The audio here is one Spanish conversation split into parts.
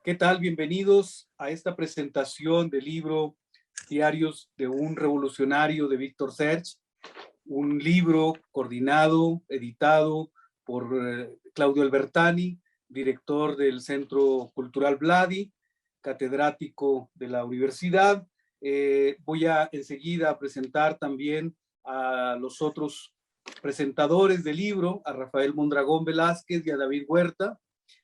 ¿Qué tal? Bienvenidos a esta presentación del libro Diarios de un Revolucionario de Víctor Serge, un libro coordinado, editado por Claudio Albertani, director del Centro Cultural Vladi, catedrático de la universidad. Voy a enseguida presentar también a los otros presentadores del libro, a Rafael Mondragón Velázquez y a David Huerta,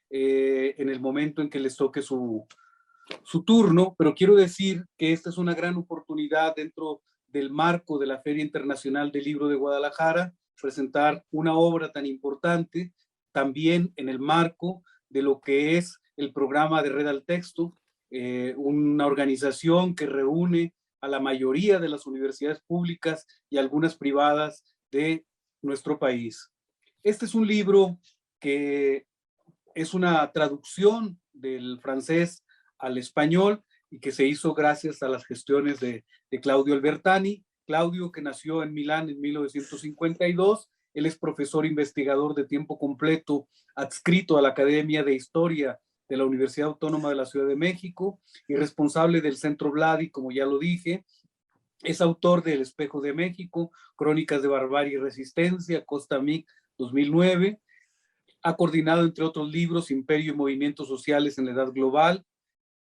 en el momento en que les toque su turno, pero quiero decir que esta es una gran oportunidad dentro del marco de la Feria Internacional del Libro de Guadalajara, presentar una obra tan importante, también en el marco de lo que es el programa de Red al Texto, una organización que reúne a la mayoría de las universidades públicas y algunas privadas de nuestro país. Este es un libro que es una traducción del francés al español y que se hizo gracias a las gestiones de Claudio Albertani. Claudio, que nació en Milán en 1952, él es profesor investigador de tiempo completo adscrito a la Academia de Historia de la Universidad Autónoma de la Ciudad de México y responsable del Centro Vladi, como ya lo dije. Es autor de El Espejo de México, Crónicas de Barbarie y Resistencia, Costa Mic 2009. Ha coordinado, entre otros libros, Imperio y Movimientos Sociales en la Edad Global,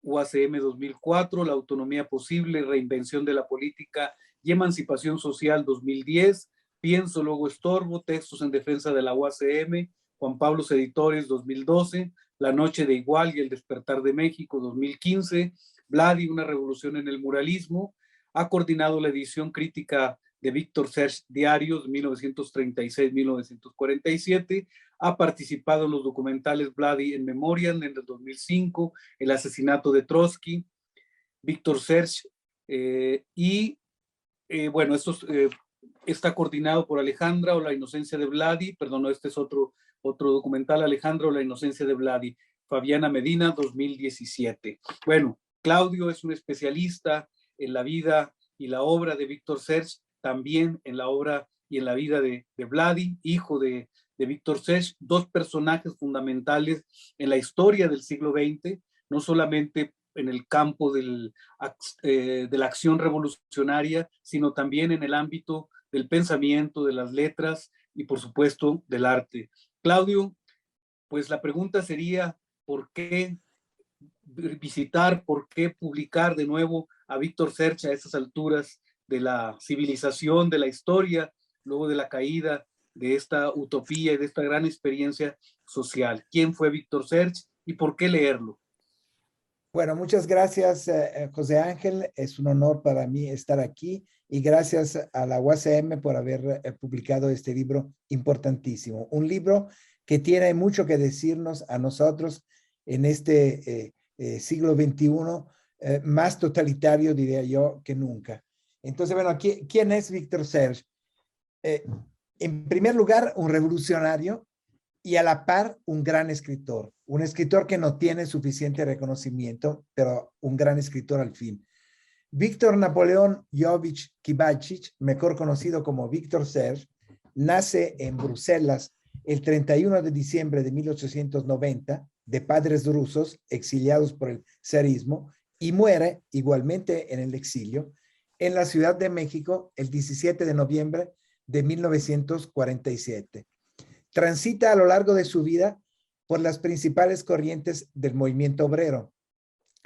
UACM 2004, La Autonomía Posible, Reinvención de la Política y Emancipación Social 2010, Pienso, luego estorbo, Textos en Defensa de la UACM, Juan Pablos Editores 2012, La Noche de Igual y El Despertar de México 2015, Vladi, una revolución en el muralismo. Ha coordinado la edición crítica de Víctor Serge Diarios 1936-1947, ha participado en los documentales Vladi en Memoriam en el 2005, El asesinato de Trotsky, Víctor Serge, bueno, esto está coordinado por Alejandra o La inocencia de Vladi, perdón, este es otro documental, Alejandra o La inocencia de Vladi, Fabiana Medina, 2017. Bueno, Claudio es un especialista en la vida y la obra de Víctor Serge, también en la obra y en la vida de Vladi, hijo de Víctor Serge, dos personajes fundamentales en la historia del siglo XX, no solamente en el campo de la acción revolucionaria, sino también en el ámbito del pensamiento, de las letras y, por supuesto, del arte. Claudio, pues la pregunta sería, ¿por qué visitar, por qué publicar de nuevo a Víctor Serge a esas alturas de la civilización, de la historia, luego de la caída de esta utopía y de esta gran experiencia social? ¿Quién fue Víctor Serge y por qué leerlo? Bueno, muchas gracias, José Ángel. Es un honor para mí estar aquí y gracias a la UACM por haber publicado este libro importantísimo. Un libro que tiene mucho que decirnos a nosotros en este siglo XXI, más totalitario, diría yo, que nunca. Entonces, bueno, ¿quién es Víctor Serge? En primer lugar, un revolucionario y a la par un gran escritor, un escritor que no tiene suficiente reconocimiento, pero un gran escritor al fin. Víctor Napoleón Jovich Kibalchich, mejor conocido como Víctor Serge, nace en Bruselas el 31 de diciembre de 1890, de padres rusos exiliados por el zarismo, y muere igualmente en el exilio en la Ciudad de México el 17 de noviembre de 1947. Transita a lo largo de su vida por las principales corrientes del movimiento obrero: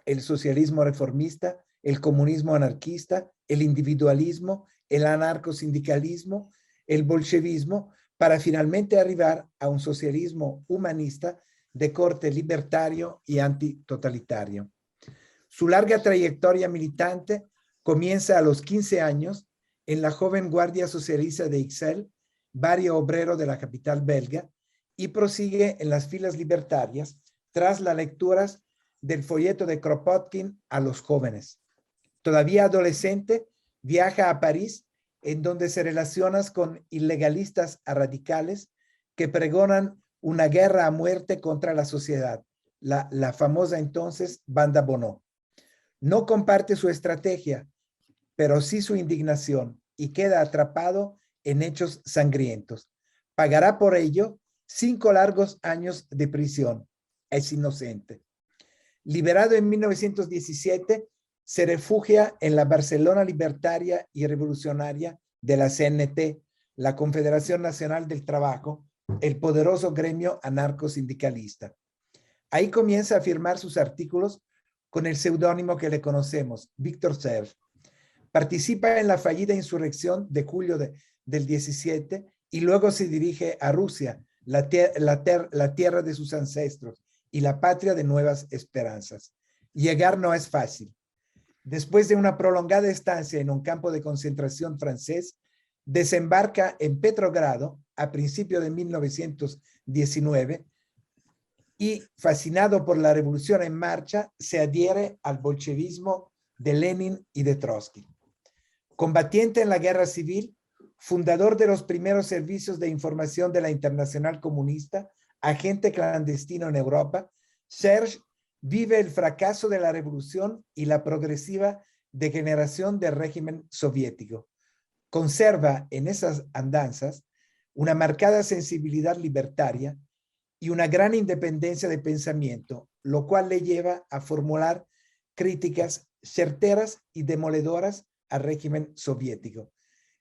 el socialismo reformista, el comunismo anarquista, el individualismo, el anarcosindicalismo, el bolchevismo, para finalmente arribar a un socialismo humanista de corte libertario y antitotalitario. Su larga trayectoria militante comienza a los 15 años en la joven Guardia Socialista de Ixelles, barrio obrero de la capital belga, y prosigue en las filas libertarias tras las lecturas del folleto de Kropotkin a los jóvenes. Todavía adolescente, viaja a París, en donde se relaciona con ilegalistas radicales que pregonan una guerra a muerte contra la sociedad, la famosa entonces Banda Bonó. No comparte su estrategia, pero sí su indignación, y queda atrapado en hechos sangrientos. Pagará por ello 5 largos años de prisión. Es inocente. Liberado en 1917, se refugia en la Barcelona libertaria y revolucionaria de la CNT, la Confederación Nacional del Trabajo, el poderoso gremio anarcosindicalista. Ahí comienza a firmar sus artículos con el seudónimo que le conocemos, Víctor Serge. Participa en la fallida insurrección de julio del 17 y luego se dirige a Rusia, la tierra de sus ancestros y la patria de nuevas esperanzas. Llegar no es fácil. Después de una prolongada estancia en un campo de concentración francés, desembarca en Petrogrado a principios de 1919 y, fascinado por la revolución en marcha, se adhiere al bolchevismo de Lenin y de Trotsky. Combatiente en la guerra civil, fundador de los primeros servicios de información de la Internacional Comunista, agente clandestino en Europa, Serge vive el fracaso de la revolución y la progresiva degeneración del régimen soviético. Conserva en esas andanzas una marcada sensibilidad libertaria y una gran independencia de pensamiento, lo cual le lleva a formular críticas certeras y demoledoras al régimen soviético.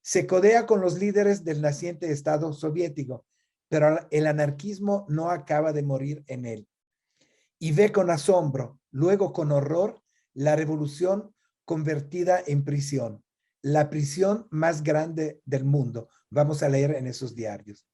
Se codea con los líderes del naciente Estado soviético, pero el anarquismo no acaba de morir en él. Y ve con asombro, luego con horror, la revolución convertida en prisión, la prisión más grande del mundo. Vamos a leer en esos diarios.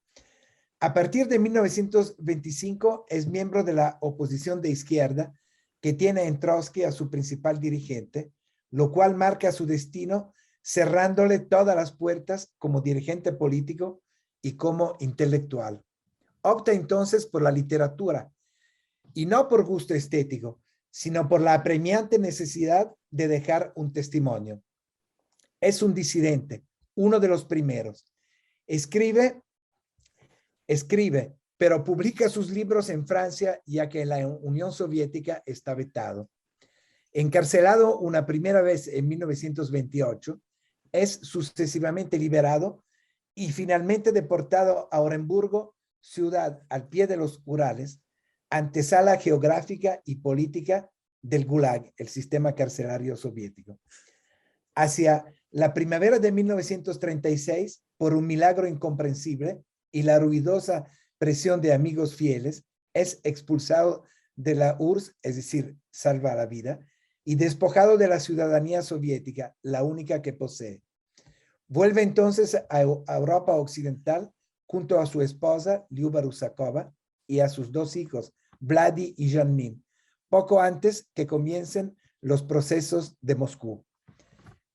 A partir de 1925 es miembro de la oposición de izquierda que tiene en Trotsky a su principal dirigente, lo cual marca su destino cerrándole todas las puertas como dirigente político y como intelectual. Opta entonces por la literatura, y no por gusto estético, sino por la apremiante necesidad de dejar un testimonio. Es un disidente, uno de los primeros. Escribe, pero publica sus libros en Francia, ya que en la Unión Soviética está vetado. Encarcelado una primera vez en 1928, es sucesivamente liberado y finalmente deportado a Oremburgo, ciudad al pie de los Urales, antesala geográfica y política del Gulag, el sistema carcelario soviético. Hacia la primavera de 1936, por un milagro incomprensible y la ruidosa presión de amigos fieles, es expulsado de la URSS, es decir, salva la vida, y despojado de la ciudadanía soviética, la única que posee. Vuelve entonces a Europa Occidental junto a su esposa, Lyuba Rusakova, y a sus dos hijos, Vladi y Janmin, poco antes que comiencen los procesos de Moscú.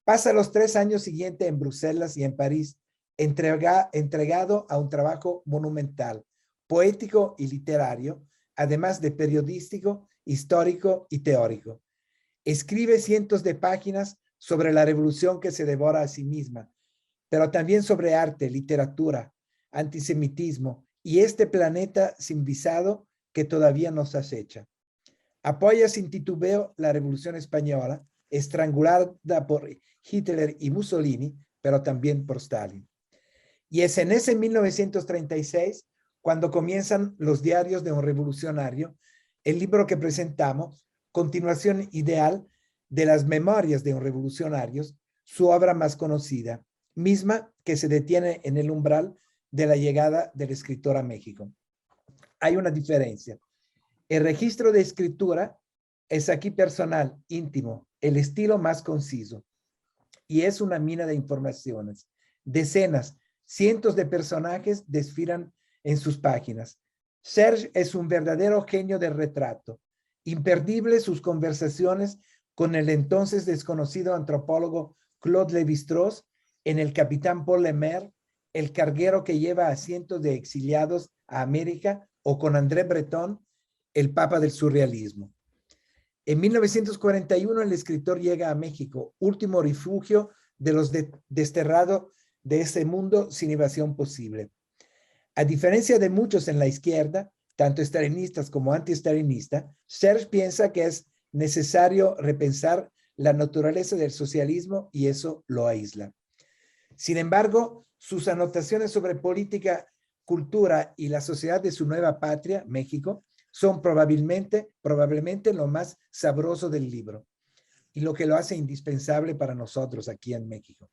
Pasa los 3 años siguientes en Bruselas y en París, entregado a un trabajo monumental, poético y literario, además de periodístico, histórico y teórico. Escribe cientos de páginas sobre la revolución que se devora a sí misma, pero también sobre arte, literatura, antisemitismo y este planeta sin visado que todavía nos acecha. Apoya sin titubeo la Revolución Española, estrangulada por Hitler y Mussolini, pero también por Stalin. Y es en ese 1936 cuando comienzan los diarios de un revolucionario, el libro que presentamos, continuación ideal de las memorias de un revolucionario, su obra más conocida, misma que se detiene en el umbral de la llegada del escritor a México. Hay una diferencia. El registro de escritura es aquí personal, íntimo, el estilo más conciso. Y es una mina de informaciones. Decenas, cientos de personajes desfilan en sus páginas. Serge es un verdadero genio del retrato. Imperdibles sus conversaciones con el entonces desconocido antropólogo Claude Lévi-Strauss en El Capitán Paul Lemaire, el carguero que lleva a cientos de exiliados a América, o con André Breton, el papa del surrealismo. En 1941 el escritor llega a México, último refugio de los desterrados de ese mundo sin evasión posible. A diferencia de muchos en la izquierda, tanto estalinistas como antiestalinistas, Serge piensa que es necesario repensar la naturaleza del socialismo y eso lo aísla. Sin embargo, sus anotaciones sobre política, cultura y la sociedad de su nueva patria, México, son probablemente lo más sabroso del libro y lo que lo hace indispensable para nosotros aquí en México.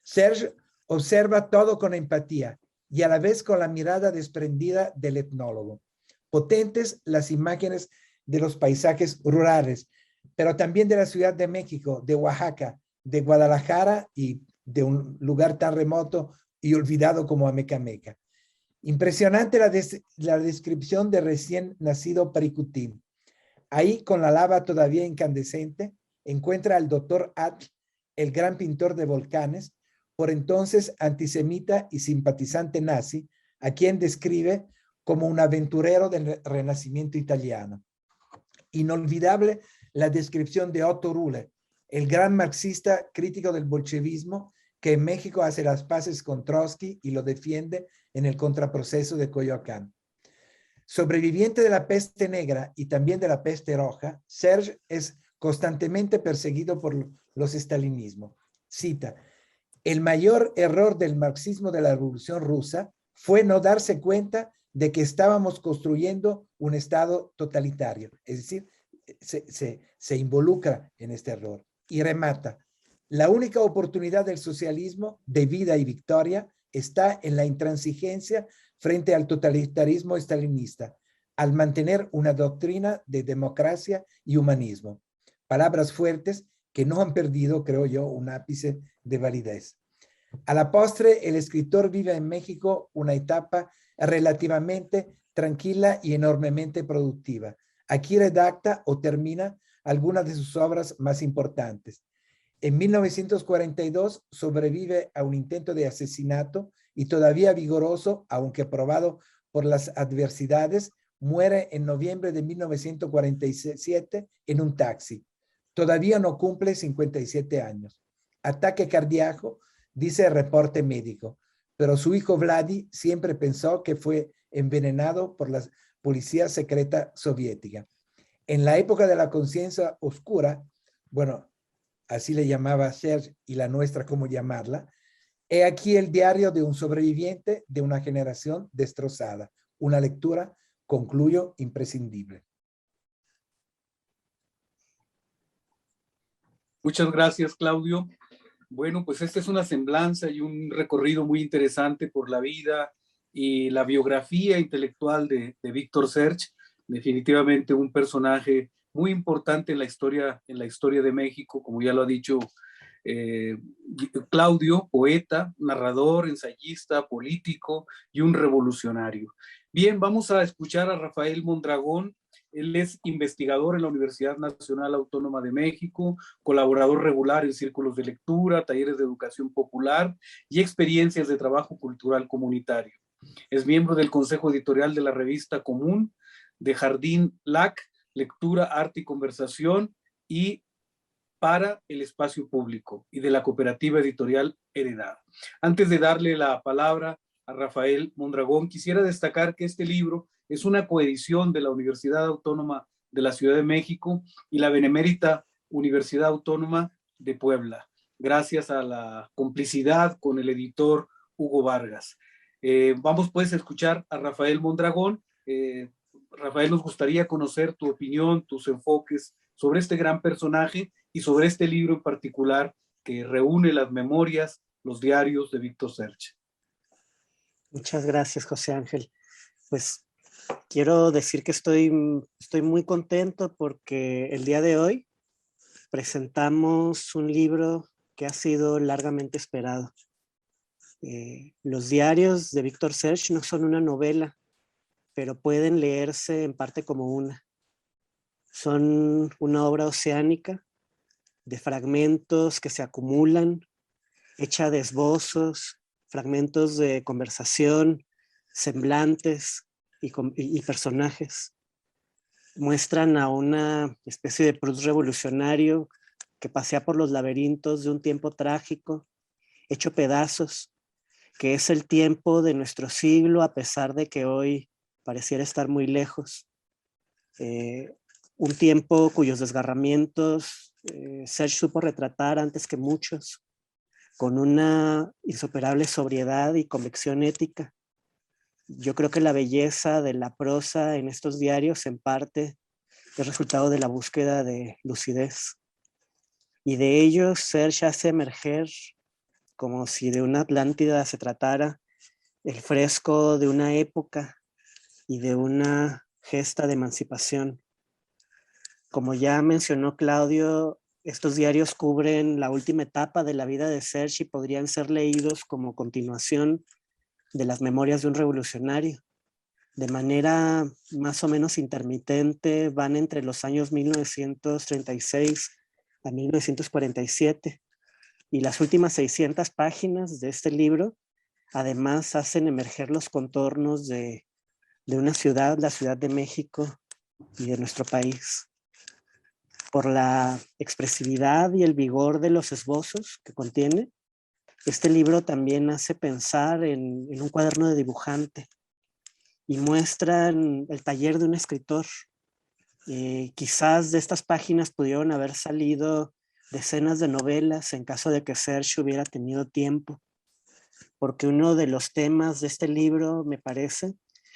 Serge observa todo con empatía y a la vez con la mirada desprendida del etnólogo. Potentes las imágenes de los paisajes rurales, pero también de la Ciudad de México, de Oaxaca, de Guadalajara y de un lugar tan remoto y olvidado como Amecameca. Impresionante la descripción de recién nacido Paricutín. Ahí, con la lava todavía incandescente, encuentra al doctor Atl, el gran pintor de volcanes, por entonces antisemita y simpatizante nazi, a quien describe como un aventurero del Renacimiento italiano. Inolvidable la descripción de Otto Ruhle, el gran marxista crítico del bolchevismo, que en México hace las paces con Trotsky y lo defiende en el contraproceso de Coyoacán. Sobreviviente de la peste negra y también de la peste roja, Serge es constantemente perseguido por los estalinismos. Cita: el mayor error del marxismo de la Revolución Rusa fue no darse cuenta de que estábamos construyendo un Estado totalitario. Es decir, se involucra en este error. Y remata: la única oportunidad del socialismo de vida y victoria está en la intransigencia frente al totalitarismo estalinista, al mantener una doctrina de democracia y humanismo. Palabras fuertes que no han perdido, creo yo, un ápice de validez. A la postre, el escritor vive en México una etapa relativamente tranquila y enormemente productiva. Aquí redacta o termina algunas de sus obras más importantes. En 1942 sobrevive a un intento de asesinato y todavía vigoroso, aunque probado por las adversidades, muere en noviembre de 1947 en un taxi. Todavía no cumple 57 años. Ataque cardíaco, dice el reporte médico, pero su hijo Vladi siempre pensó que fue envenenado por la policía secreta soviética. En la época de la conciencia oscura, bueno, así le llamaba Serge y la nuestra, ¿cómo llamarla? He aquí el diario de un sobreviviente de una generación destrozada. Una lectura, concluyo, imprescindible. Muchas gracias, Claudio. Bueno, pues esta es una semblanza y un recorrido muy interesante por la vida y la biografía intelectual de Víctor Serge. Definitivamente un personaje muy importante en la historia de México, como ya lo ha dicho Claudio, poeta, narrador, ensayista, político y un revolucionario. Bien, vamos a escuchar a Rafael Mondragón. Él es investigador en la Universidad Nacional Autónoma de México, colaborador regular en círculos de lectura, talleres de educación popular y experiencias de trabajo cultural comunitario. Es miembro del Consejo Editorial de la revista Común, de Jardín LAC, Lectura, Arte y Conversación, y para el espacio público, y de la cooperativa editorial Heredad. Antes de darle la palabra a Rafael Mondragón, quisiera destacar que este libro es una coedición de la Universidad Autónoma de la Ciudad de México y la Benemérita Universidad Autónoma de Puebla, gracias a la complicidad con el editor Hugo Vargas. Vamos pues a escuchar a Rafael Mondragón. Rafael, nos gustaría conocer tu opinión, tus enfoques sobre este gran personaje y sobre este libro en particular que reúne las memorias, los diarios de Víctor Serge. Muchas gracias, José Ángel. Pues quiero decir que estoy muy contento porque el día de hoy presentamos un libro que ha sido largamente esperado. Los diarios de Víctor Serge no son una novela, pero pueden leerse en parte como una. Son una obra oceánica de fragmentos que se acumulan, hecha de esbozos, fragmentos de conversación, semblantes y personajes. Muestran a una especie de Proust revolucionario que pasea por los laberintos de un tiempo trágico, hecho pedazos, que es el tiempo de nuestro siglo, a pesar de que hoy pareciera estar muy lejos. Un tiempo cuyos desgarramientos Serge supo retratar antes que muchos, con una insuperable sobriedad y convicción ética. Yo creo que la belleza de la prosa en estos diarios en parte es resultado de la búsqueda de lucidez. Y de ellos Serge hace emerger, como si de una Atlántida se tratara, el fresco de una época y de una gesta de emancipación. Como ya mencionó Claudio, estos diarios cubren la última etapa de la vida de Serge y podrían ser leídos como continuación de las memorias de un revolucionario. De manera más o menos intermitente, van entre los años 1936 a 1947, y las últimas 600 páginas de este libro además hacen emerger los contornos de una ciudad, la Ciudad de México, y de nuestro país. Por la expresividad y el vigor de los esbozos que contiene, este libro también hace pensar en un cuaderno de dibujante y muestran el taller de un escritor. Quizás de estas páginas pudieron haber salido decenas de novelas en caso de que Serge hubiera tenido tiempo, porque uno de los temas de este libro, me parece,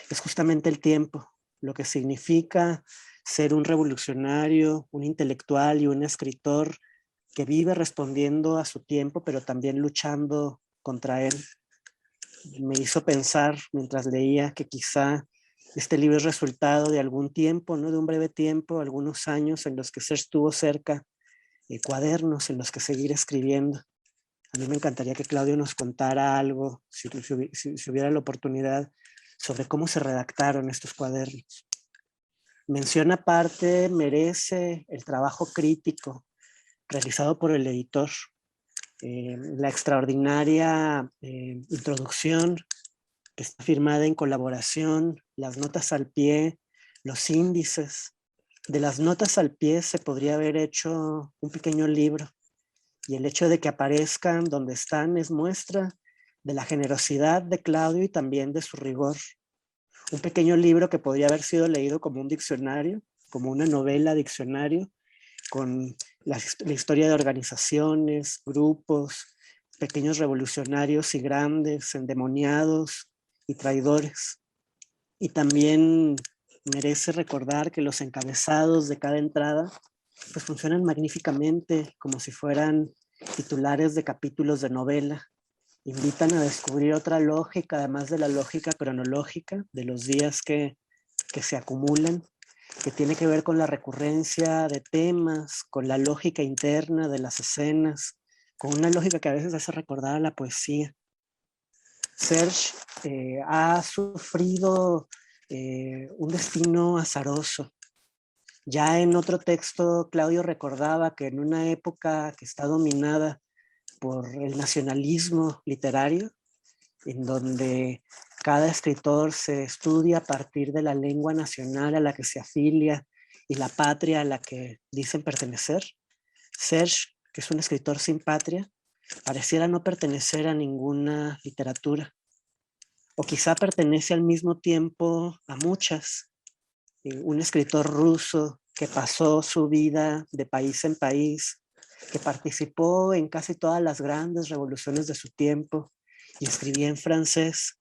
es justamente el tiempo, lo que significa ser un revolucionario, un intelectual y un escritor que vive respondiendo a su tiempo, pero también luchando contra él. Me hizo pensar mientras leía que quizá este libro es resultado de algún tiempo, ¿no? De un breve tiempo, algunos años en los que Serge estuvo cerca, cuadernos en los que seguir escribiendo. A mí me encantaría que Claudio nos contara algo, si hubiera la oportunidad, sobre cómo se redactaron estos cuadernos. Mención aparte merece el trabajo crítico realizado por el editor. La extraordinaria introducción que está firmada en colaboración, las notas al pie, los índices. De las notas al pie se podría haber hecho un pequeño libro, y el hecho de que aparezcan donde están es muestra de la generosidad de Claudio y también de su rigor. Un pequeño libro que podría haber sido leído como un diccionario, como una novela diccionario, con la historia de organizaciones, grupos, pequeños revolucionarios y grandes, endemoniados y traidores. Y también merece recordar que los encabezados de cada entrada pues funcionan magníficamente, como si fueran titulares de capítulos de novela. Invitan a descubrir otra lógica, además de la lógica cronológica de los días que se acumulan, que tiene que ver con la recurrencia de temas, con la lógica interna de las escenas, con una lógica que a veces hace recordar a la poesía. Serge ha sufrido un destino azaroso. Ya en otro texto, Claudio recordaba que en una época que está dominada por el nacionalismo literario, en donde cada escritor se estudia a partir de la lengua nacional a la que se afilia y la patria a la que dicen pertenecer, Serge, que es un escritor sin patria, pareciera no pertenecer a ninguna literatura, o quizá pertenece al mismo tiempo a muchas. Un escritor ruso que pasó su vida de país en país, que participó en casi todas las grandes revoluciones de su tiempo y escribía en francés.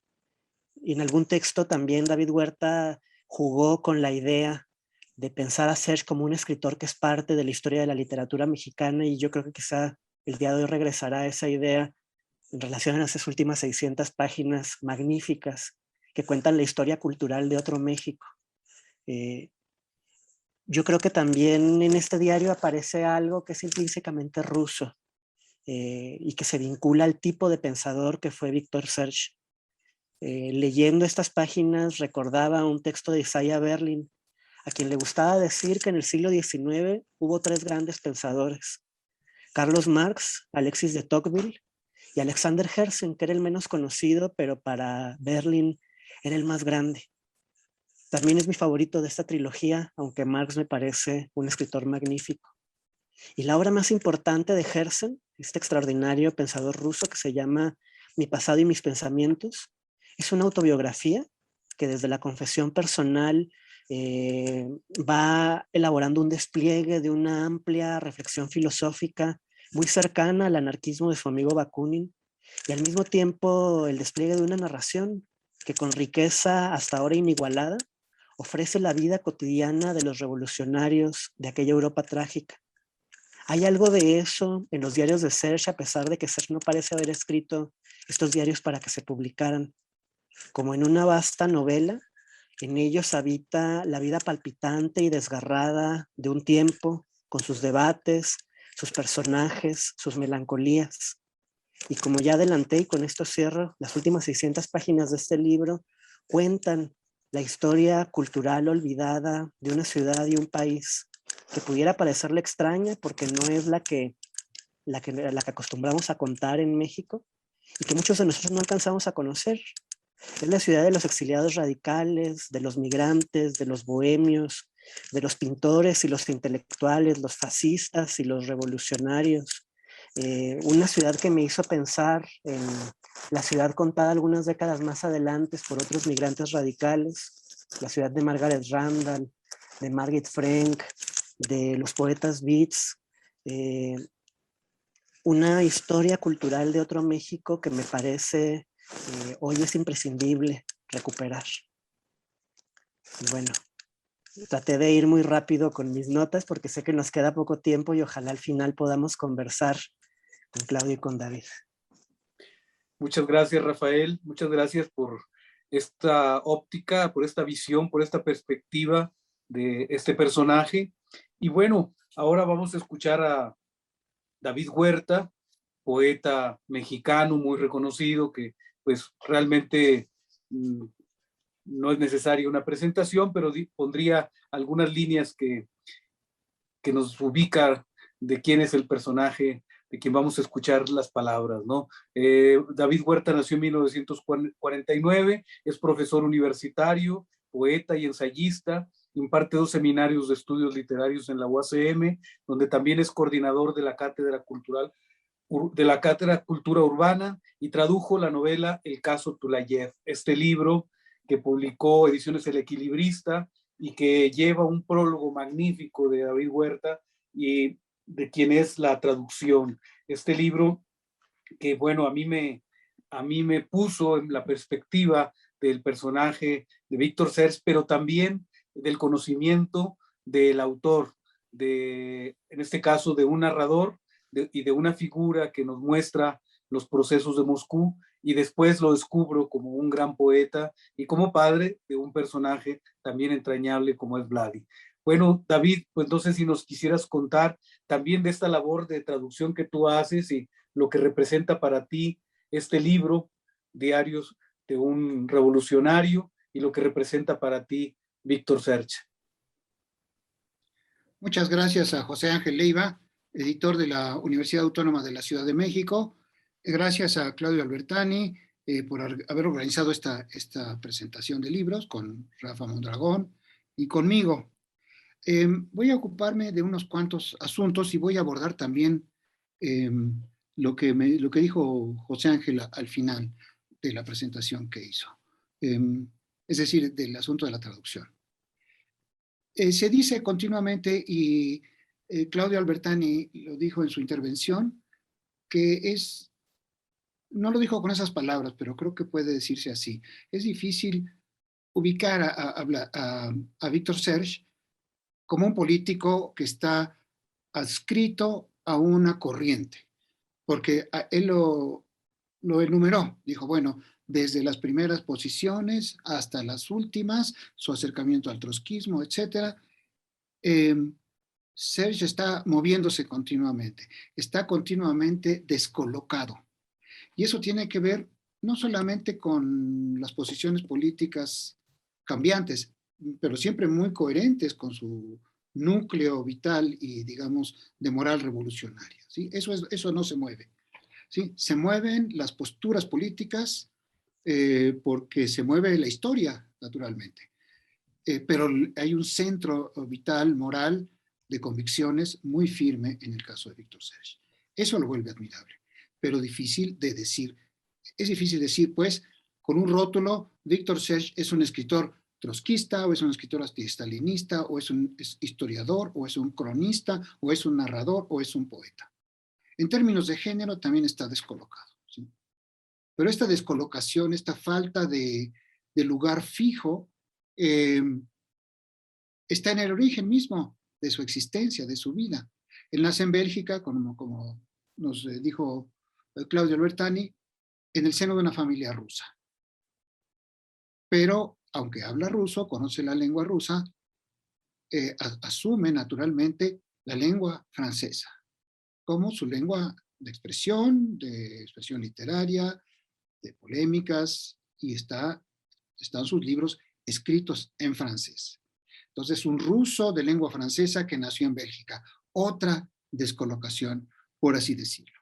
Y en algún texto también David Huerta jugó con la idea de pensar a Serge como un escritor que es parte de la historia de la literatura mexicana, y yo creo que quizá el día de hoy regresará a esa idea en relación a esas últimas 600 páginas magníficas que cuentan la historia cultural de otro México. Yo creo que también en este diario aparece algo que es intrínsecamente ruso y que se vincula al tipo de pensador que fue Victor Serge. Leyendo estas páginas recordaba un texto de Isaiah Berlin, a quien le gustaba decir que en el siglo XIX hubo tres grandes pensadores: Carlos Marx, Alexis de Tocqueville y Alexander Herzen, que era el menos conocido, pero para Berlin era el más grande. También es mi favorito de esta trilogía, aunque Marx me parece un escritor magnífico. Y la obra más importante de Herzen, este extraordinario pensador ruso que se llama Mi pasado y mis pensamientos, es una autobiografía que desde la confesión personal va elaborando un despliegue de una amplia reflexión filosófica muy cercana al anarquismo de su amigo Bakunin, y al mismo tiempo el despliegue de una narración que con riqueza hasta ahora inigualada ofrece la vida cotidiana de los revolucionarios de aquella Europa trágica. Hay algo de eso en los diarios de Serge, a pesar de que Serge no parece haber escrito estos diarios para que se publicaran. Como en una vasta novela, en ellos habita la vida palpitante y desgarrada de un tiempo, con sus debates, sus personajes, sus melancolías. Y como ya adelanté, y con esto cierro, las últimas 600 páginas de este libro cuentan la historia cultural olvidada de una ciudad y un país que pudiera parecerle extraña porque no es la que acostumbramos a contar en México y que muchos de nosotros no alcanzamos a conocer. Es la ciudad de los exiliados radicales, de los migrantes, de los bohemios, de los pintores y los intelectuales, los fascistas y los revolucionarios. Una ciudad que me hizo pensar en la ciudad contada algunas décadas más adelante por otros migrantes radicales, la ciudad de Margaret Randall, de Margit Frank, de los poetas Beats, una historia cultural de otro México que me parece hoy es imprescindible recuperar. Y bueno, traté de ir muy rápido con mis notas porque sé que nos queda poco tiempo y ojalá al final podamos conversar con Claudio y con David. Muchas gracias, Rafael. Muchas gracias por esta óptica, por esta visión, por esta perspectiva de este personaje. Y bueno, ahora vamos a escuchar a David Huerta, poeta mexicano muy reconocido, que pues realmente no es necesaria una presentación, pero pondría algunas líneas que nos ubica de quién es el personaje de quien vamos a escuchar las palabras, ¿no? David Huerta nació en 1949, es profesor universitario, poeta y ensayista, imparte 2 seminarios de estudios literarios en la UACM, donde también es coordinador de la Cátedra Cultura Urbana y tradujo la novela El caso Tulayev, este libro que publicó Ediciones El Equilibrista y que lleva un prólogo magnífico de David Huerta y de quien es la traducción. Este libro que, bueno, a mí me puso en la perspectiva del personaje de Víctor Serge, pero también del conocimiento del autor, en este caso de un narrador y de una figura que nos muestra los procesos de Moscú, y después lo descubro como un gran poeta y como padre de un personaje también entrañable como es Vladi. Bueno, David, pues no sé si nos quisieras contar también de esta labor de traducción que tú haces y lo que representa para ti este libro, Diarios de un Revolucionario, y lo que representa para ti Víctor Serge. Muchas gracias a José Ángel Leiva, editor de la Universidad Autónoma de la Ciudad de México. Gracias a Claudio Albertani por haber organizado esta presentación de libros con Rafa Mondragón y conmigo. Voy a ocuparme de unos cuantos asuntos y voy a abordar también lo que dijo José Ángel al final de la presentación que hizo. Es decir, del asunto de la traducción. Se dice continuamente, y Claudio Albertani lo dijo en su intervención, que no lo dijo con esas palabras, pero creo que puede decirse así. Es difícil ubicar a Víctor Serge como un político que está adscrito a una corriente, porque él lo enumeró. Dijo, bueno, desde las primeras posiciones hasta las últimas, su acercamiento al trotskismo, etc. Serge está moviéndose continuamente, está continuamente descolocado. Y eso tiene que ver no solamente con las posiciones políticas cambiantes, pero siempre muy coherentes con su núcleo vital y, digamos, de moral revolucionaria, ¿sí? Eso no se mueve, ¿sí? Se mueven las posturas políticas porque se mueve la historia, naturalmente. Pero hay un centro vital, moral, de convicciones muy firme en el caso de Víctor Serge. Eso lo vuelve admirable, pero difícil de decir. Es difícil decir, pues, con un rótulo, Víctor Serge es un escritor trotskista, o es un escritor antistalinista, o es un historiador, o es un cronista, o es un narrador, o es un poeta. En términos de género también está descolocado, ¿sí? Pero esta descolocación, esta falta de de lugar fijo, está en el origen mismo de su existencia, de su vida. Él nace en Bélgica, como nos dijo Claudio Albertani, en el seno de una familia rusa. Pero, aunque habla ruso, conoce la lengua rusa, asume naturalmente la lengua francesa como su lengua de expresión literaria, de polémicas, y están sus libros escritos en francés. Entonces, un ruso de lengua francesa que nació en Bélgica. Otra descolocación, por así decirlo.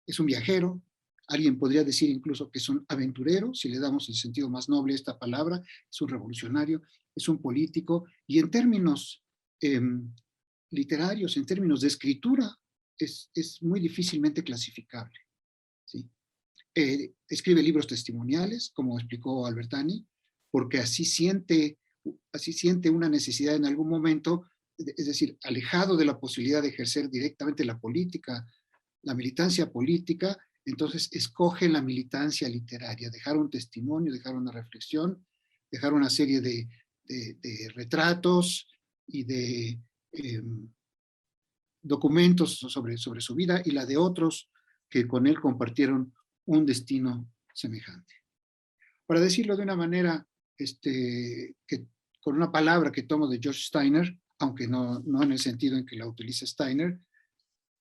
Es un viajero, alguien podría decir incluso que es un aventurero, si le damos el sentido más noble a esta palabra, es un revolucionario, es un político, y en términos literarios, en términos de escritura, es muy difícilmente clasificable, ¿sí? Escribe libros testimoniales, como explicó Albertani, porque así siente una necesidad en algún momento, es decir, alejado de la posibilidad de ejercer directamente la política, la militancia política, entonces escoge la militancia literaria, dejar un testimonio, dejar una reflexión, dejar una serie de retratos y de documentos sobre su vida y la de otros que con él compartieron un destino semejante. Para decirlo de una manera, con una palabra que tomo de George Steiner, aunque no en el sentido en que la utiliza Steiner,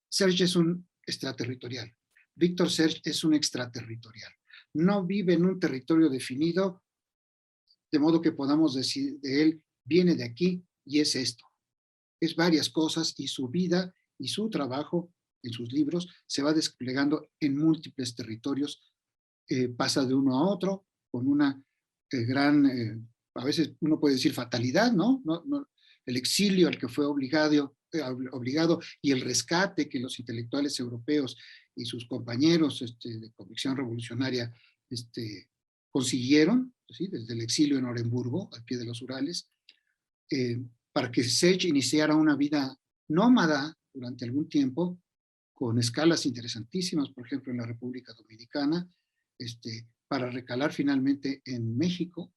Serge es un extraterritorial. Víctor Serge es un extraterritorial. No vive en un territorio definido, de modo que podamos decir de él, viene de aquí y es esto. Es varias cosas, y su vida y su trabajo en sus libros se va desplegando en múltiples territorios, pasa de uno a otro con una gran, a veces uno puede decir fatalidad, ¿no? El exilio al que fue obligado y el rescate que los intelectuales europeos y sus compañeros de convicción revolucionaria consiguieron, ¿sí? Desde el exilio en Oremburgo, al pie de los Urales, para que Serge iniciara una vida nómada durante algún tiempo, con escalas interesantísimas, por ejemplo, en la República Dominicana, para recalar finalmente en México,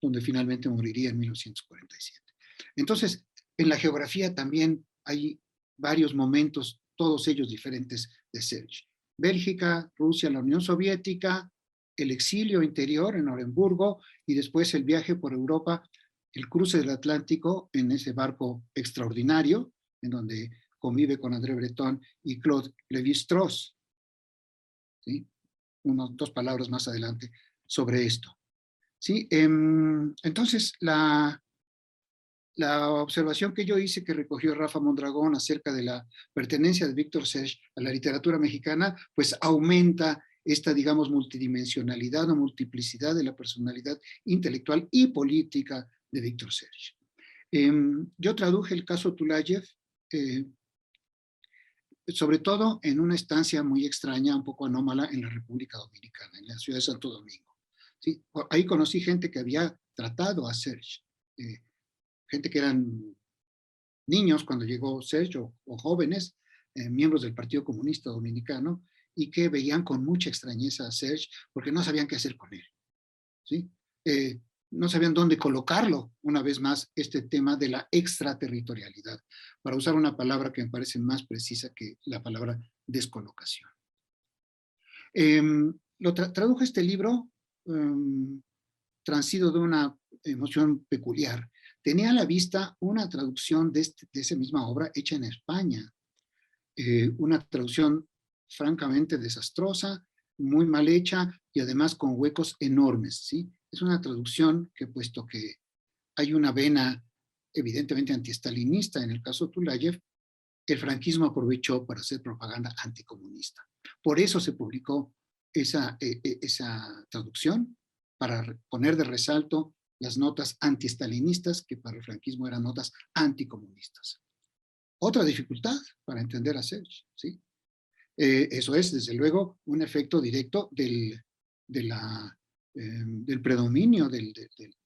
donde finalmente moriría en 1947. Entonces, en la geografía también hay varios momentos, todos ellos diferentes, de Serge. Bélgica, Rusia, la Unión Soviética, el exilio interior en Oremburgo y después el viaje por Europa, el cruce del Atlántico en ese barco extraordinario, en donde convive con André Breton y Claude Lévi-Strauss, ¿sí? Dos palabras más adelante sobre esto, ¿sí? Entonces, la observación que yo hice, que recogió Rafa Mondragón acerca de la pertenencia de Víctor Serge a la literatura mexicana, pues aumenta esta, digamos, multidimensionalidad o multiplicidad de la personalidad intelectual y política de Víctor Serge. Yo traduje el caso Tulayev, sobre todo en una estancia muy extraña, un poco anómala, en la República Dominicana, en la ciudad de Santo Domingo. ¿Sí? Ahí conocí gente que había tratado a Serge, gente que eran niños cuando llegó Serge, o jóvenes, miembros del Partido Comunista Dominicano, y que veían con mucha extrañeza a Serge porque no sabían qué hacer con él, ¿sí? No sabían dónde colocarlo, una vez más, este tema de la extraterritorialidad, para usar una palabra que me parece más precisa que la palabra descolocación. Tradujo este libro transido de una emoción peculiar. Tenía a la vista una traducción de esa misma obra hecha en España, una traducción francamente desastrosa, muy mal hecha y además con huecos enormes, ¿sí? Es una traducción que, puesto que hay una vena evidentemente antiestalinista en el caso Tulayev, el franquismo aprovechó para hacer propaganda anticomunista. Por eso se publicó esa traducción, para poner de resalto las notas antiestalinistas, que para el franquismo eran notas anticomunistas. Otra dificultad para entender a Serge, ¿sí? Eso es, desde luego, un efecto directo del predominio de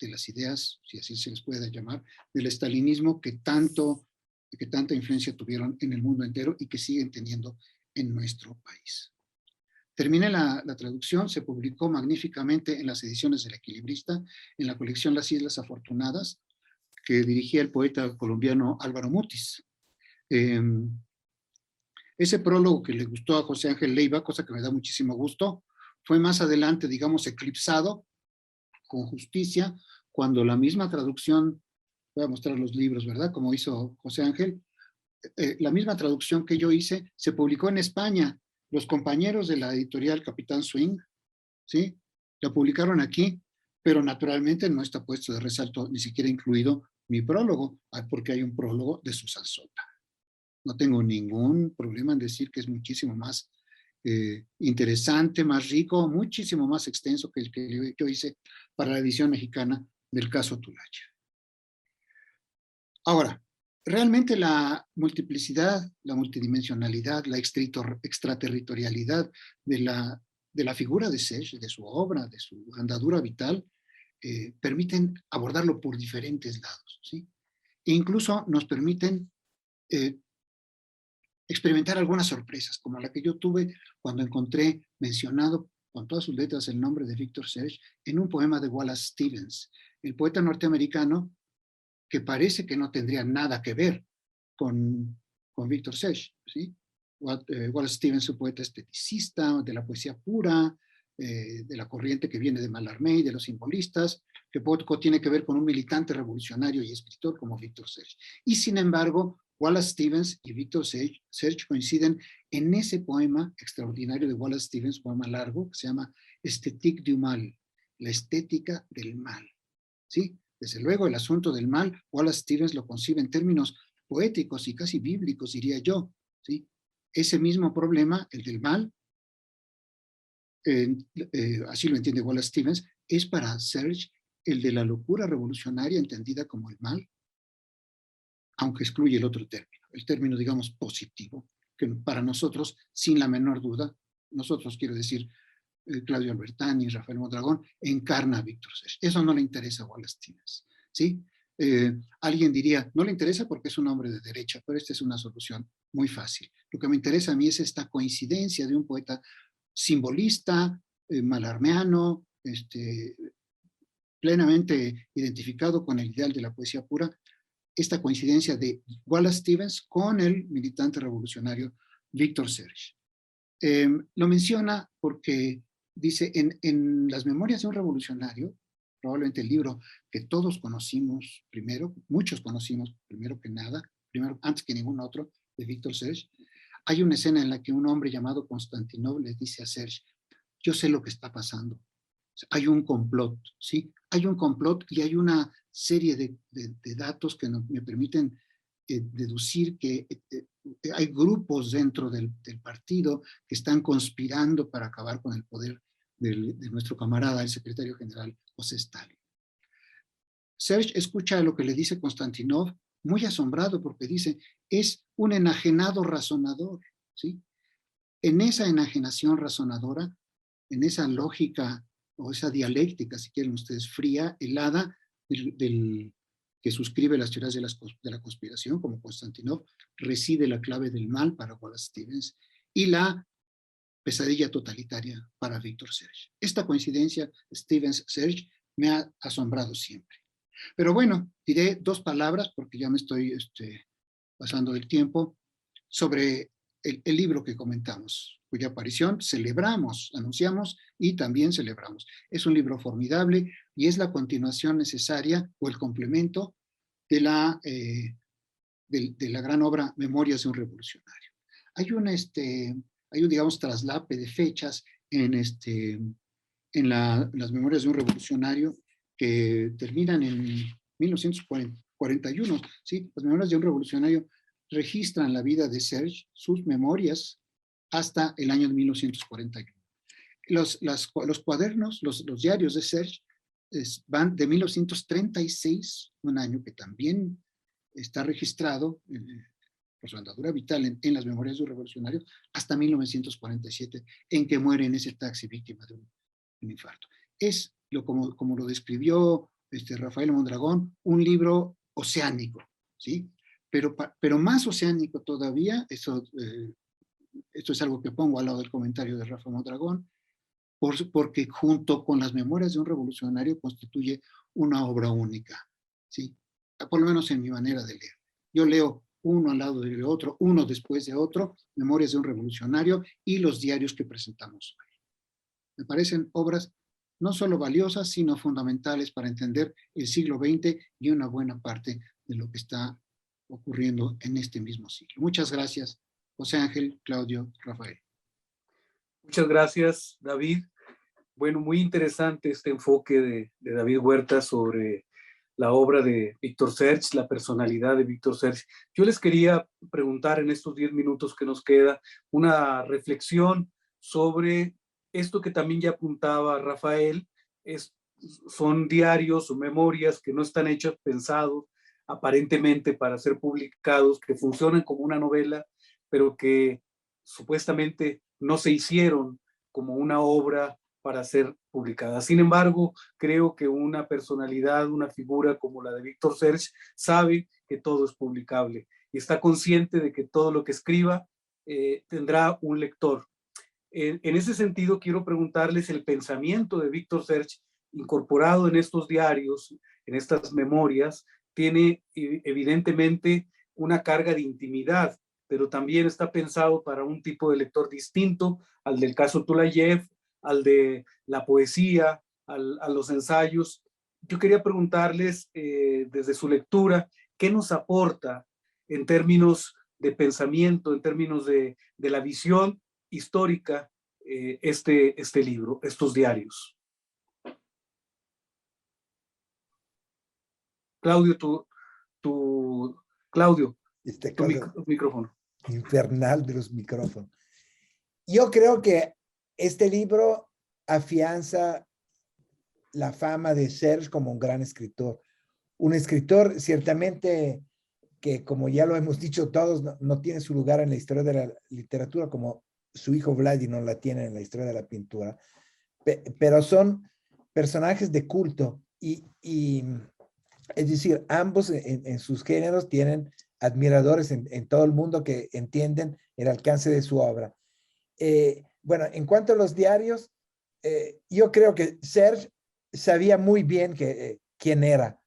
las ideas, si así se les puede llamar, del estalinismo que tanta influencia tuvieron en el mundo entero y que siguen teniendo en nuestro país. Terminé la traducción, se publicó magníficamente en las ediciones del Equilibrista, en la colección Las Islas Afortunadas, que dirigía el poeta colombiano Álvaro Mutis. Ese prólogo que le gustó a José Ángel Leiva, cosa que me da muchísimo gusto, fue más adelante, digamos, eclipsado con justicia, cuando la misma traducción, voy a mostrar los libros, ¿verdad? Como hizo José Ángel, la misma traducción que yo hice se publicó en España. Los compañeros de la editorial Capitán Swing, ¿sí? La publicaron aquí, pero naturalmente no está puesto de resalto, ni siquiera incluido mi prólogo, porque hay un prólogo de Susan Sota. No tengo ningún problema en decir que es muchísimo más interesante, más rico, muchísimo más extenso que el que yo hice para la edición mexicana del caso Tulachi. Ahora, realmente la multiplicidad, la multidimensionalidad, la extraterritorialidad de la figura de Serge, de su obra, de su andadura vital, permiten abordarlo por diferentes lados, ¿sí? E incluso nos permiten experimentar algunas sorpresas, como la que yo tuve cuando encontré mencionado con todas sus letras el nombre de Victor Serge en un poema de Wallace Stevens, el poeta norteamericano que parece que no tendría nada que ver con Victor Serge, ¿sí? Wallace Stevens, un poeta esteticista, de la poesía pura, de la corriente que viene de Mallarmé y de los simbolistas, que poco tiene que ver con un militante revolucionario y escritor como Victor Serge. Y sin embargo, Wallace Stevens y Victor Serge coinciden en ese poema extraordinario de Wallace Stevens, poema largo, que se llama Esthétique du mal, la estética del mal, ¿sí? Desde luego, el asunto del mal, Wallace Stevens lo concibe en términos poéticos y casi bíblicos, diría yo, ¿sí? Ese mismo problema, el del mal, así lo entiende Wallace Stevens, es para Serge el de la locura revolucionaria entendida como el mal, aunque excluye el otro término, el término, digamos, positivo, que para nosotros, sin la menor duda, nosotros quiero decir, Claudio Albertani, Rafael Mondragón, encarna a Victor Serge. Eso no le interesa a Wallace Stevens, ¿sí? Alguien diría, no le interesa porque es un hombre de derecha, pero esta es una solución muy fácil. Lo que me interesa a mí es esta coincidencia de un poeta simbolista, malarmeano, plenamente identificado con el ideal de la poesía pura, esta coincidencia de Wallace Stevens con el militante revolucionario Victor Serge. Lo menciona porque dice, en las memorias de un revolucionario, probablemente el libro que todos conocimos primero, muchos conocimos primero que nada, primero antes que ningún otro, de Victor Serge, hay una escena en la que un hombre llamado Konstantinov le dice a Serge, yo sé lo que está pasando, hay un complot, ¿sí? Hay un complot y hay una serie de datos que me permiten deducir que hay grupos dentro del partido que están conspirando para acabar con el poder de nuestro camarada, el secretario general José Stalin. Serge escucha lo que le dice Konstantinov, muy asombrado porque dice, es un enajenado razonador, ¿sí? En esa enajenación razonadora, en esa lógica o esa dialéctica, si quieren ustedes, fría, helada, que suscribe las teorías de la conspiración, como Konstantinov, reside la clave del mal para Wallace Stevens y la pesadilla totalitaria para Victor Serge. Esta coincidencia Stevens-Serge me ha asombrado siempre. Pero bueno, diré dos palabras, porque ya me estoy pasando del tiempo, sobre el libro que comentamos, cuya aparición celebramos, anunciamos y también celebramos. Es un libro formidable y es la continuación necesaria o el complemento de la gran obra Memorias de un Revolucionario. Hay un digamos, traslape de fechas en las Memorias de un Revolucionario que terminan en 1941. ¿Sí? Las Memorias de un Revolucionario registran la vida de Serge, sus memorias, hasta el año de 1941. Los cuadernos, los diarios de Serge van de 1936, un año que también está registrado por su andadura vital en las Memorias de un Revolucionario, hasta 1947, en que muere en ese taxi víctima de un infarto. Es, como lo describió Rafael Mondragón, un libro oceánico, ¿sí? Pero más oceánico todavía, eso esto es algo que pongo al lado del comentario de Rafa Mondragón, porque junto con las memorias de un revolucionario constituye una obra única, ¿sí? Por lo menos en mi manera de leer. Yo leo uno al lado del otro, uno después de otro, Memorias de un revolucionario y los diarios que presentamos hoy. Me parecen obras no solo valiosas, sino fundamentales para entender el siglo XX y una buena parte de lo que está ocurriendo en este mismo siglo. Muchas gracias, José Ángel, Claudio, Rafael. Muchas gracias, David. Bueno, muy interesante este enfoque de David Huerta sobre la obra de Víctor Serge, la personalidad de Víctor Serge. Yo les quería preguntar en estos 10 minutos que nos queda una reflexión sobre esto que también ya apuntaba Rafael, son diarios o memorias que no están hechos pensados aparentemente para ser publicados, que funcionan como una novela, pero que supuestamente no se hicieron como una obra para ser publicada. Sin embargo, creo que una personalidad, una figura como la de Víctor Serge, sabe que todo es publicable y está consciente de que todo lo que escriba tendrá un lector. En ese sentido, quiero preguntarles el pensamiento de Víctor Serge incorporado en estos diarios, en estas memorias, tiene evidentemente una carga de intimidad, pero también está pensado para un tipo de lector distinto al del caso Tulayev, al de la poesía, a los ensayos. Yo quería preguntarles desde su lectura, ¿qué nos aporta en términos de pensamiento, en términos de la visión histórica este libro, estos diarios? Claudio, Claudio, tu micrófono. Infernal de los micrófonos. Yo creo que este libro afianza la fama de Serge como un gran escritor. Un escritor ciertamente que, como ya lo hemos dicho todos, no tiene su lugar en la historia de la literatura como su hijo Vladi no la tiene en la historia de la pintura, pero son personajes de culto y es decir, ambos en sus géneros tienen admiradores en todo el mundo que entienden el alcance de su obra. Bueno, en cuanto a los diarios, yo creo que Serge sabía muy bien quién era.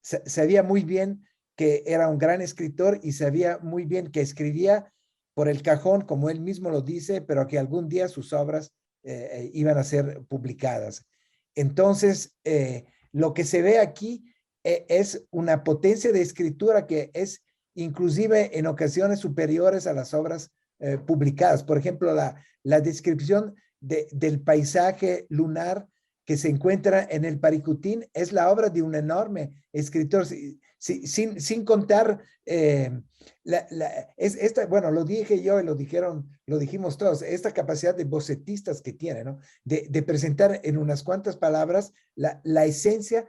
Sabía muy bien que era un gran escritor y sabía muy bien que escribía por el cajón, como él mismo lo dice, pero que algún día sus obras iban a ser publicadas. Entonces, lo que se ve aquí es una potencia de escritura que es inclusive en ocasiones superiores a las obras publicadas. Por ejemplo, la descripción del paisaje lunar que se encuentra en el Paricutín es la obra de un enorme escritor, sin contar, bueno, lo dije yo y lo dijimos todos, esta capacidad de bocetistas que tiene, ¿no? De presentar en unas cuantas palabras la esencia,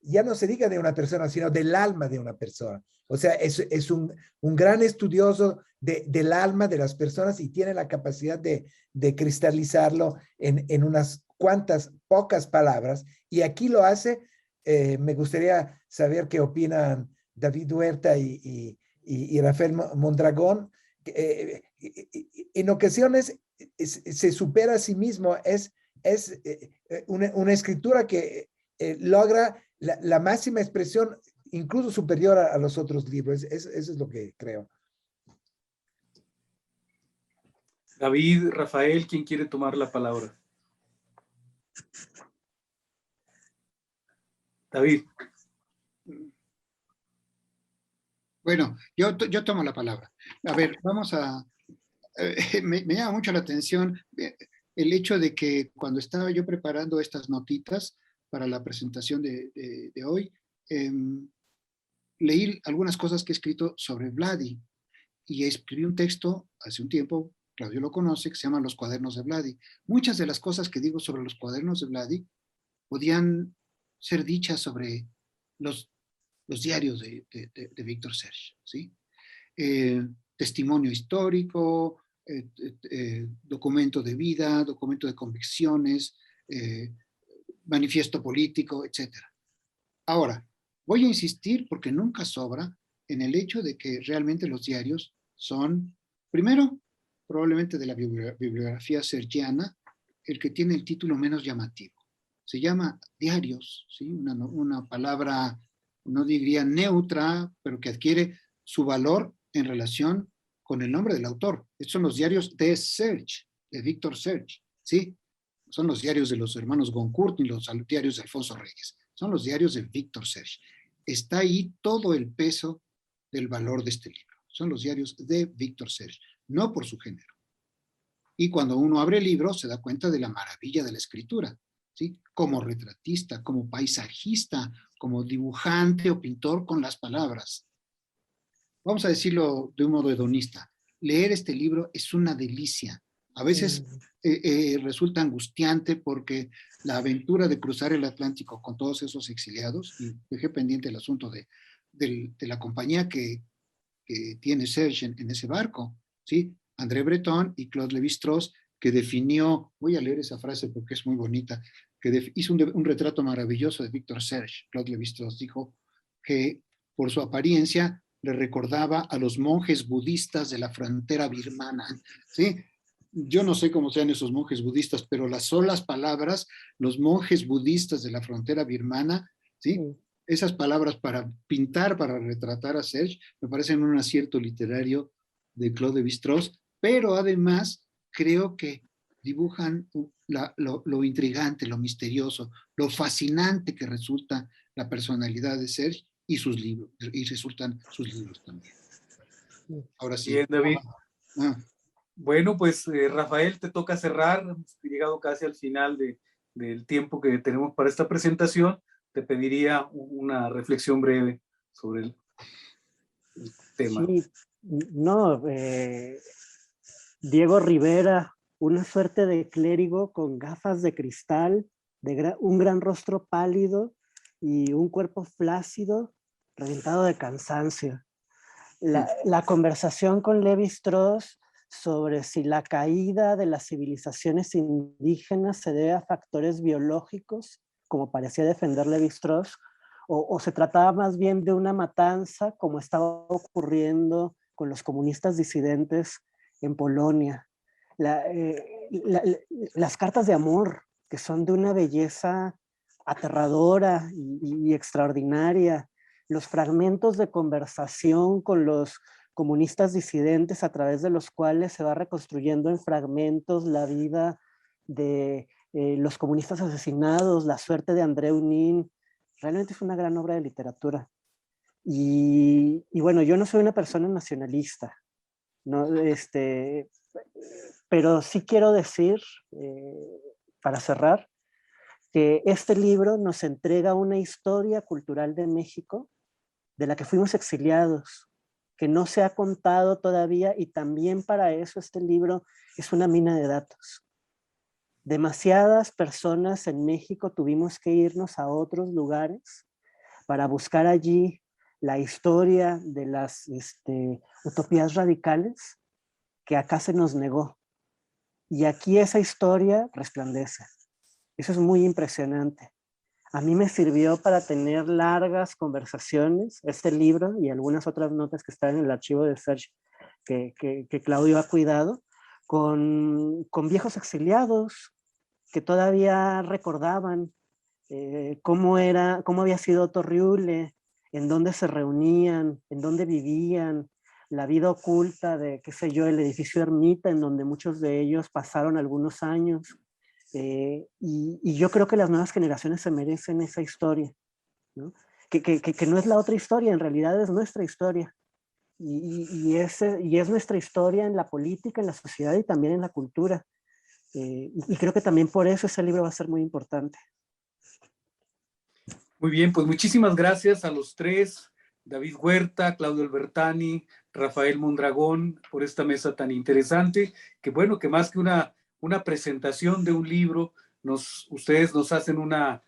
ya no se diga de una persona, sino del alma de una persona. O sea, es un gran estudioso del alma de las personas y tiene la capacidad de cristalizarlo en unas cuantas, pocas palabras. Y aquí lo hace. Me gustaría saber qué opinan David Huerta y Rafael Mondragón. En ocasiones se supera a sí mismo. Es una escritura que logra la máxima expresión, incluso superior a los otros libros. Eso es lo que creo. David, Rafael, ¿quién quiere tomar la palabra? David. Bueno, yo tomo la palabra. A ver, vamos a... me llama mucho la atención el hecho de que cuando estaba yo preparando estas notitas para la presentación de hoy, leí algunas cosas que he escrito sobre Vladi y escribí un texto hace un tiempo, Claudio lo conoce, que se llama Los Cuadernos de Vladi. Muchas de las cosas que digo sobre los Cuadernos de Vladi podían ser dichas sobre los diarios de Víctor Serge, ¿sí? Testimonio histórico, documento de vida, documento de convicciones, manifiesto político, etc. Ahora, voy a insistir, porque nunca sobra, en el hecho de que realmente los diarios son, primero, probablemente de la bibliografía sergiana, el que tiene el título menos llamativo. Se llama Diarios, ¿sí? Una palabra, no diría neutra, pero que adquiere su valor en relación con el nombre del autor. Estos son los diarios de Serge, de Víctor Serge, ¿sí? Son los diarios de los hermanos Goncourt ni los diarios de Alfonso Reyes. Son los diarios de Víctor Serge. Está ahí todo el peso del valor de este libro. Son los diarios de Víctor Serge, no por su género. Y cuando uno abre el libro se da cuenta de la maravilla de la escritura, ¿sí? Como retratista, como paisajista, como dibujante o pintor con las palabras. Vamos a decirlo de un modo hedonista. Leer este libro es una delicia. A veces resulta angustiante porque la aventura de cruzar el Atlántico con todos esos exiliados, y dejé pendiente el asunto de la compañía que tiene Serge en ese barco, ¿sí? André Breton y Claude Lévi-Strauss, que definió, voy a leer esa frase porque es muy bonita, que hizo un retrato maravilloso de Víctor Serge. Claude Lévi-Strauss dijo que por su apariencia le recordaba a los monjes budistas de la frontera birmana, ¿sí? Yo no sé cómo sean esos monjes budistas, pero las solas palabras, los monjes budistas de la frontera birmana, ¿sí? Esas palabras para pintar, para retratar a Serge, me parecen un acierto literario de Claude Lévi-Strauss, pero además creo que dibujan lo intrigante, lo misterioso, lo fascinante que resulta la personalidad de Serge y sus libros, y resultan sus libros también. Ahora sí. Bien, David. Bueno, pues Rafael, te toca cerrar. Hemos llegado casi al final del tiempo que tenemos para esta presentación. Te pediría una reflexión breve sobre el tema. Sí, no, Diego Rivera, una suerte de clérigo con gafas de cristal, un gran rostro pálido y un cuerpo flácido, reventado de cansancio. La conversación con Lévi-Strauss sobre si la caída de las civilizaciones indígenas se debe a factores biológicos, como parecía defender Lévi-Strauss, o se trataba más bien de una matanza, como estaba ocurriendo con los comunistas disidentes en Polonia. Las cartas de amor, que son de una belleza aterradora y extraordinaria, los fragmentos de conversación con los comunistas disidentes a través de los cuales se va reconstruyendo en fragmentos la vida de los comunistas asesinados, la suerte de André Unin, realmente es una gran obra de literatura. Y bueno, yo no soy una persona nacionalista, ¿no? Pero sí quiero decir, para cerrar, que este libro nos entrega una historia cultural de México de la que fuimos exiliados, que no se ha contado todavía, y también para eso este libro es una mina de datos. Demasiadas personas en México tuvimos que irnos a otros lugares para buscar allí la historia de las utopías radicales que acá se nos negó. Y aquí esa historia resplandece. Eso es muy impresionante. A mí me sirvió para tener largas conversaciones, este libro y algunas otras notas que están en el archivo de Serge que Claudio ha cuidado, con viejos exiliados que todavía recordaban cómo había sido Torriule, en dónde se reunían, en dónde vivían, la vida oculta de, qué sé yo, el edificio Ermita, en donde muchos de ellos pasaron algunos años. Y yo creo que las nuevas generaciones se merecen esa historia, ¿no? Que no es la otra historia, en realidad es nuestra historia. Y es nuestra historia en la política, en la sociedad y también en la cultura. Y creo que también por eso ese libro va a ser muy importante. Muy bien, pues muchísimas gracias a los tres, David Huerta, Claudio Albertani, Rafael Mondragón, por esta mesa tan interesante, que bueno, que más que una presentación de un libro, ustedes nos hacen una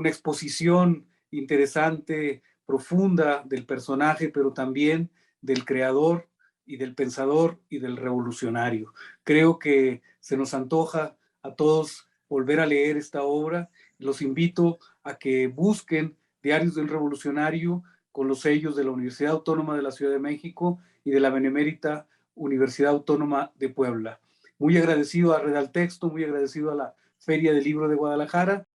exposición interesante, profunda del personaje, pero también del creador y del pensador y del revolucionario. Creo que se nos antoja a todos volver a leer esta obra. Los invito a que busquen Diarios de un Revolucionario con los sellos de la Universidad Autónoma de la Ciudad de México y de la Benemérita Universidad Autónoma de Puebla. Muy agradecido a Redal Texto, muy agradecido a la Feria del Libro de Guadalajara